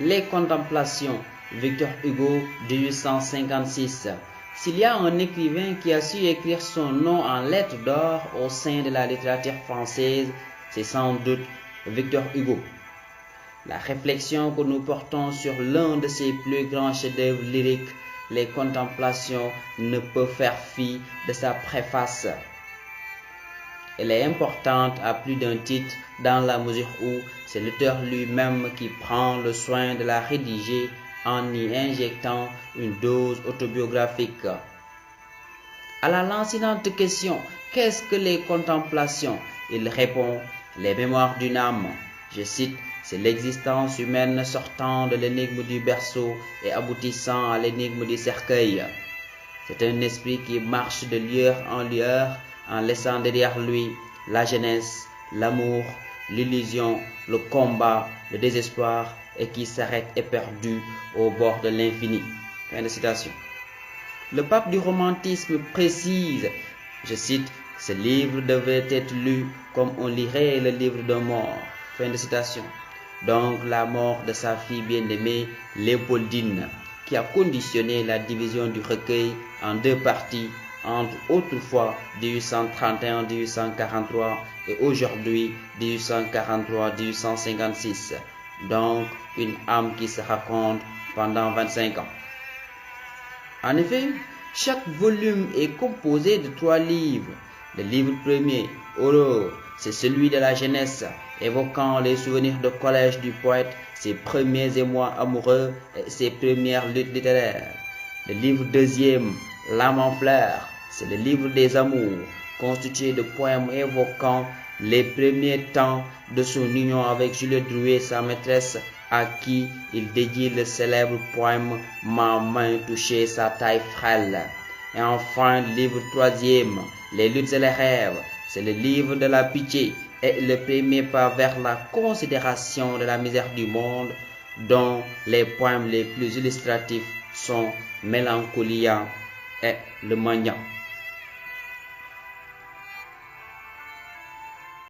Les Contemplations, Victor Hugo, 1856. S'il y a un écrivain qui a su écrire son nom en lettres d'or au sein de la littérature française, c'est sans doute Victor Hugo. La réflexion que nous portons sur l'un de ses plus grands chefs-d'œuvre lyriques, Les Contemplations, ne peut faire fi de sa préface. Elle est importante à plus d'un titre dans la mesure où c'est l'auteur lui-même qui prend le soin de la rédiger en y injectant une dose autobiographique. À la lancinante question « Qu'est-ce que les contemplations ?» il répond « Les mémoires d'une âme ». Je cite « C'est l'existence humaine sortant de l'énigme du berceau et aboutissant à l'énigme du cercueil. C'est un esprit qui marche de lueur en lueur en laissant derrière lui la jeunesse, l'amour, l'illusion, le combat, le désespoir et qui s'arrête éperdu au bord de l'infini. » Fin de citation. Le pape du romantisme précise, je cite, « Ce livre devait être lu comme on lirait le livre d'un mort. » Fin de citation. Donc la mort de sa fille bien-aimée, Léopoldine, qui a conditionné la division du recueil en deux parties entre autrefois 1831-1843 et aujourd'hui 1843-1856. Donc une âme qui se raconte pendant 25 ans. En effet, chaque volume est composé de 3 livres. Le livre premier, Aurore, c'est celui de la jeunesse, évoquant les souvenirs de collège du poète, ses premiers émois amoureux et ses premières luttes littéraires. Le livre deuxième, L'âme en fleurs, c'est le livre des amours, constitué de poèmes évoquant les premiers temps de son union avec Juliette Drouet, sa maîtresse, à qui il dédie le célèbre poème « Ma main touchait sa taille frêle ». Et enfin, le livre troisième, Les luttes et les rêves, c'est le livre de la pitié et le premier pas vers la considération de la misère du monde, dont les poèmes les plus illustratifs sont Mélancolia et Le Mendiant.